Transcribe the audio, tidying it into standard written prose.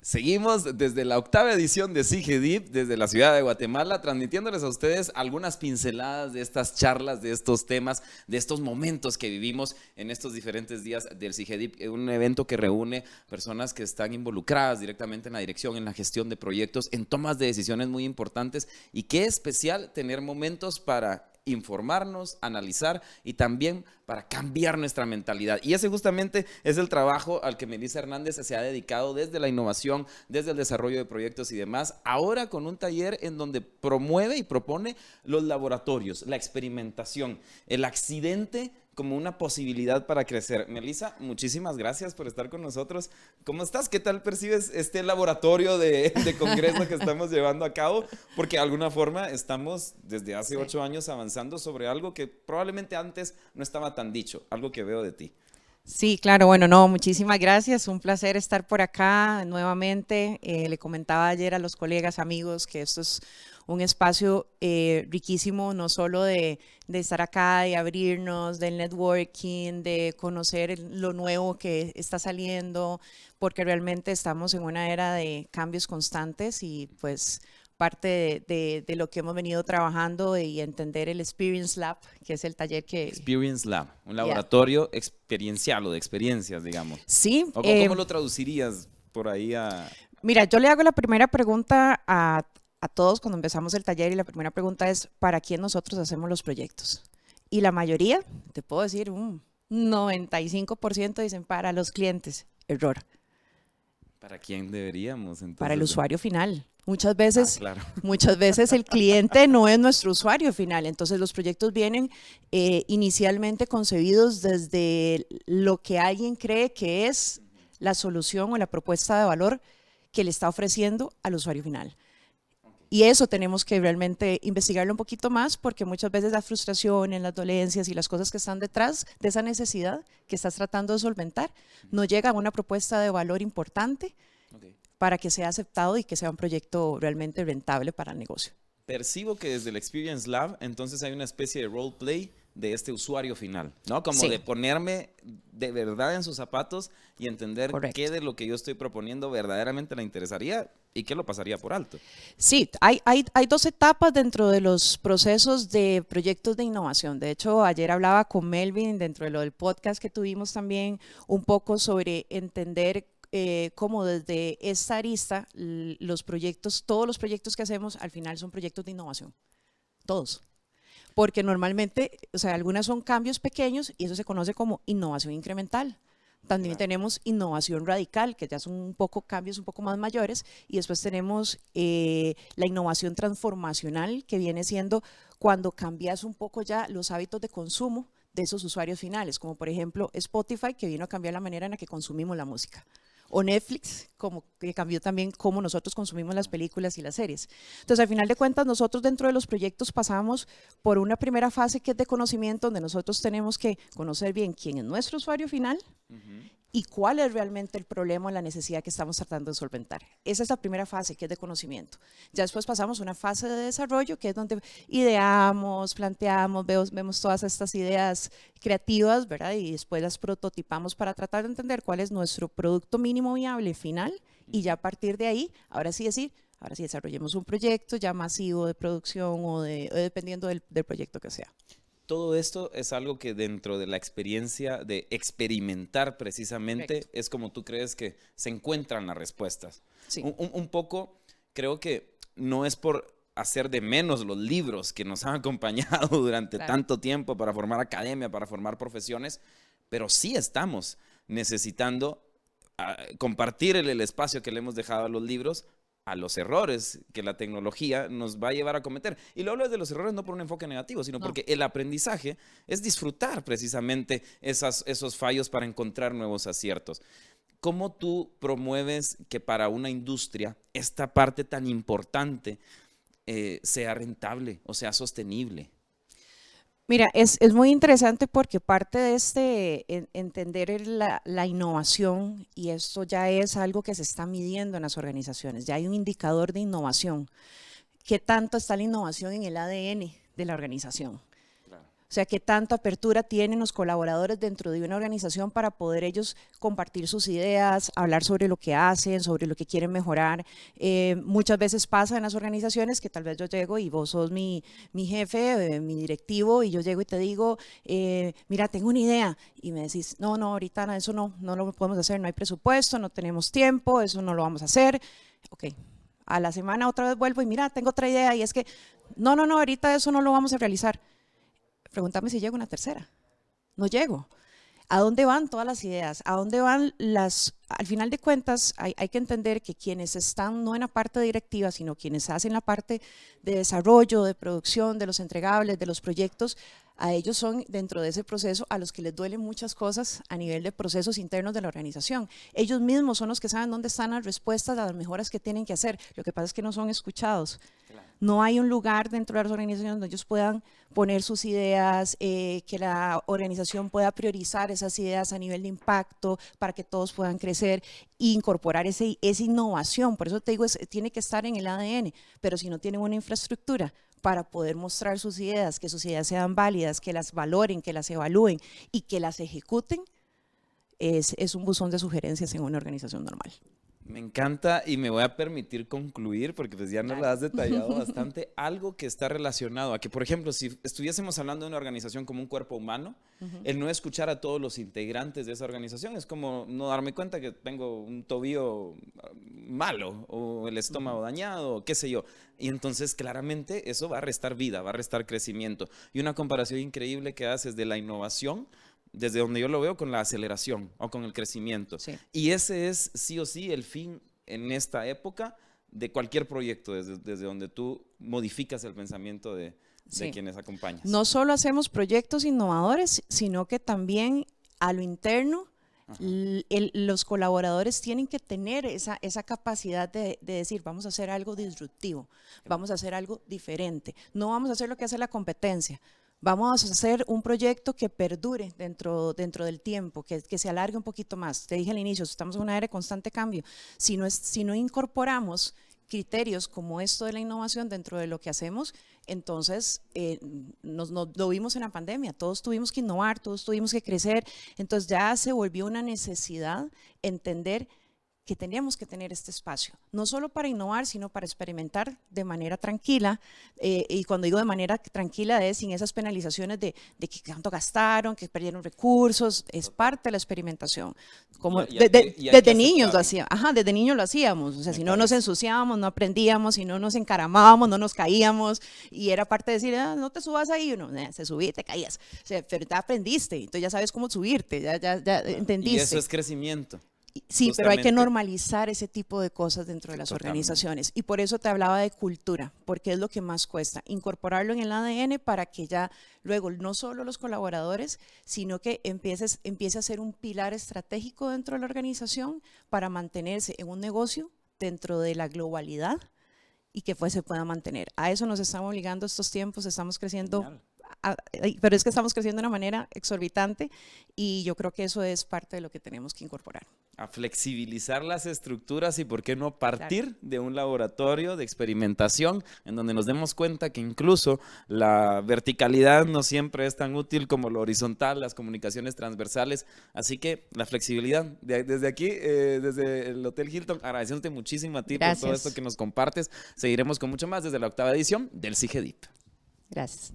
Seguimos desde la 8ª edición de CIGEDIP, desde la ciudad de Guatemala, transmitiéndoles a ustedes algunas pinceladas de estas charlas, de estos temas, de estos momentos que vivimos en estos diferentes días del CIGEDIP, un evento que reúne personas que están involucradas directamente en la dirección, en la gestión de proyectos, en tomas de decisiones muy importantes, y qué especial tener momentos para informarnos, analizar y también para cambiar nuestra mentalidad. Y ese justamente es el trabajo al que Melissa Hernández se ha dedicado desde la innovación, desde el desarrollo de proyectos y demás, ahora con un taller en donde promueve y propone los laboratorios, la experimentación, el accidente como una posibilidad para crecer. Melissa, muchísimas gracias por estar con nosotros. ¿Cómo estás? ¿Qué tal percibes este laboratorio de congreso que estamos llevando a cabo? Porque de alguna forma estamos desde hace 8 años avanzando sobre algo que probablemente antes no estaba tan dicho, algo que veo de ti. Sí, claro, bueno, no, muchísimas gracias, un placer estar por acá nuevamente. Le comentaba ayer a los colegas, amigos, que esto es un espacio riquísimo, no solo de estar acá, de abrirnos, del networking, de conocer lo nuevo que está saliendo, porque realmente estamos en una era de cambios constantes y pues parte de lo que hemos venido trabajando y entender el Experience Lab, que es el taller que... Experience Lab, un laboratorio experiencial o de experiencias, digamos. Sí. ¿Cómo lo traducirías por ahí a...? Mira, yo le hago la primera pregunta a todos cuando empezamos el taller, y la primera pregunta es, ¿para quién nosotros hacemos los proyectos? Y la mayoría, te puedo decir, un 95% dicen para los clientes. Error. ¿Para quién deberíamos entonces? Para el usuario final. Muchas veces, claro. Muchas veces el cliente no es nuestro usuario final, entonces los proyectos vienen inicialmente concebidos desde lo que alguien cree que es la solución o la propuesta de valor que le está ofreciendo al usuario final. Y eso tenemos que realmente investigarlo un poquito más, porque muchas veces las frustraciones, las dolencias y las cosas que están detrás de esa necesidad que estás tratando de solventar, no llega a una propuesta de valor importante para que sea aceptado y que sea un proyecto realmente rentable para el negocio. Percibo que desde el Experience Lab, entonces hay una especie de role play de este usuario final, ¿no? Como de ponerme de verdad en sus zapatos y entender qué de lo que yo estoy proponiendo verdaderamente le interesaría y qué lo pasaría por alto. Sí, hay 2 etapas dentro de los procesos de proyectos de innovación. De hecho, ayer hablaba con Melvin dentro de lo del podcast que tuvimos también un poco sobre entender cómo desde esta arista los proyectos, todos los proyectos que hacemos al final son proyectos de innovación, todos. Porque normalmente, o sea, algunas son cambios pequeños y eso se conoce como innovación incremental. También tenemos innovación radical, que ya son un poco cambios un poco más mayores, y después tenemos la innovación transformacional, que viene siendo cuando cambias un poco ya los hábitos de consumo de esos usuarios finales, como por ejemplo Spotify, que vino a cambiar la manera en la que consumimos la música. O Netflix, como que cambió también cómo nosotros consumimos las películas y las series. Entonces, al final de cuentas, nosotros dentro de los proyectos pasamos por una primera fase que es de conocimiento, donde nosotros tenemos que conocer bien quién es nuestro usuario final y cuál es realmente el problema o la necesidad que estamos tratando de solventar. Esa es la primera fase, que es de conocimiento. Ya después pasamos a una fase de desarrollo, que es donde ideamos, planteamos, vemos todas estas ideas creativas, ¿verdad? Y después las prototipamos para tratar de entender cuál es nuestro producto mínimo viable final, y ya a partir de ahí, ahora sí desarrollemos un proyecto ya masivo de producción o dependiendo del proyecto que sea. Todo esto es algo que dentro de la experiencia de experimentar precisamente es como tú crees que se encuentran las respuestas. Sí. Un poco creo que no es por hacer de menos los libros que nos han acompañado durante tanto tiempo para formar academia, para formar profesiones, pero sí estamos necesitando compartir el espacio que le hemos dejado a los libros, a los errores que la tecnología nos va a llevar a cometer. Y lo hablo de los errores no por un enfoque negativo, sino porque el aprendizaje es disfrutar precisamente esos fallos para encontrar nuevos aciertos. ¿Cómo tú promueves que para una industria esta parte tan importante sea rentable o sea sostenible? Mira, es muy interesante porque parte de entender la innovación, y esto ya es algo que se está midiendo en las organizaciones, ya hay un indicador de innovación qué tanto está la innovación en el ADN de la organización. O sea, qué tanta apertura tienen los colaboradores dentro de una organización para poder ellos compartir sus ideas, hablar sobre lo que hacen, sobre lo que quieren mejorar. Muchas veces pasa en las organizaciones que tal vez yo llego y vos sos mi jefe, mi directivo, y yo llego y te digo, mira, tengo una idea. Y me decís, no, ahorita eso no lo podemos hacer, no hay presupuesto, no tenemos tiempo, eso no lo vamos a hacer. Ok, a la semana otra vez vuelvo y mira, tengo otra idea y es que, no, ahorita eso no lo vamos a realizar. Pregúntame si llego una tercera. No llego. ¿A dónde van todas las ideas? ¿A dónde van las...? Al final de cuentas, hay que entender que quienes están no en la parte directiva, sino quienes hacen la parte de desarrollo, de producción, de los entregables, de los proyectos, a ellos son dentro de ese proceso a los que les duelen muchas cosas a nivel de procesos internos de la organización. Ellos mismos son los que saben dónde están las respuestas a las mejoras que tienen que hacer. Lo que pasa es que no son escuchados. No hay un lugar dentro de las organizaciones donde ellos puedan poner sus ideas, que la organización pueda priorizar esas ideas a nivel de impacto para que todos puedan crecer e incorporar esa innovación. Por eso te digo, tiene que estar en el ADN, pero si no tienen una infraestructura para poder mostrar sus ideas, que sus ideas sean válidas, que las valoren, que las evalúen y que las ejecuten, es un buzón de sugerencias en una organización normal. Me encanta y me voy a permitir concluir porque pues ya nos lo has detallado bastante. Algo que está relacionado a que, por ejemplo, si estuviésemos hablando de una organización como un cuerpo humano, el no escuchar a todos los integrantes de esa organización es como no darme cuenta que tengo un tobillo malo o el estómago dañado o qué sé yo. Y entonces claramente eso va a restar vida, va a restar crecimiento. Y una comparación increíble que haces de la innovación, desde donde yo lo veo, con la aceleración o con el crecimiento. Sí. Y ese es sí o sí el fin en esta época de cualquier proyecto, desde donde tú modificas el pensamiento de quienes acompañas. No solo hacemos proyectos innovadores, sino que también a lo interno los colaboradores tienen que tener esa capacidad de decir, vamos a hacer algo disruptivo, vamos a hacer algo diferente, no vamos a hacer lo que hace la competencia. Vamos a hacer un proyecto que perdure dentro del tiempo, que se alargue un poquito más. Te dije al inicio, estamos en una era de constante cambio. Si no incorporamos criterios como esto de la innovación dentro de lo que hacemos, entonces lo vimos en la pandemia. Todos tuvimos que innovar, todos tuvimos que crecer. Entonces ya se volvió una necesidad entender que teníamos que tener este espacio, no solo para innovar, sino para experimentar de manera tranquila, y cuando digo de manera tranquila es sin esas penalizaciones de que cuánto gastaron, que perdieron recursos, es parte de la experimentación. Como desde niños lo hacíamos, desde niños lo hacíamos, o sea, si no nos ensuciábamos, no aprendíamos, si no nos encaramábamos, no nos caíamos, y era parte de decir, no te subas ahí, uno, se subía y te caías, o sea, pero ya aprendiste, entonces ya sabes cómo subirte, ya entendiste. Y eso es crecimiento. Sí, justamente. Pero hay que normalizar ese tipo de cosas dentro de las organizaciones y por eso te hablaba de cultura, porque es lo que más cuesta, incorporarlo en el ADN para que ya luego no solo los colaboradores, sino que empiece a ser un pilar estratégico dentro de la organización para mantenerse en un negocio dentro de la globalidad y que se pueda mantener. A eso nos estamos obligando estos tiempos, estamos creciendo, pero es que estamos creciendo de una manera exorbitante y yo creo que eso es parte de lo que tenemos que incorporar. A flexibilizar las estructuras y por qué no partir de un laboratorio de experimentación en donde nos demos cuenta que incluso la verticalidad no siempre es tan útil como lo horizontal, las comunicaciones transversales, así que la flexibilidad. Desde aquí, desde el Hotel Hilton, agradeciéndote muchísimo a ti por todo esto que nos compartes. Seguiremos con mucho más desde la 8ª edición del CIGEDIP. Gracias.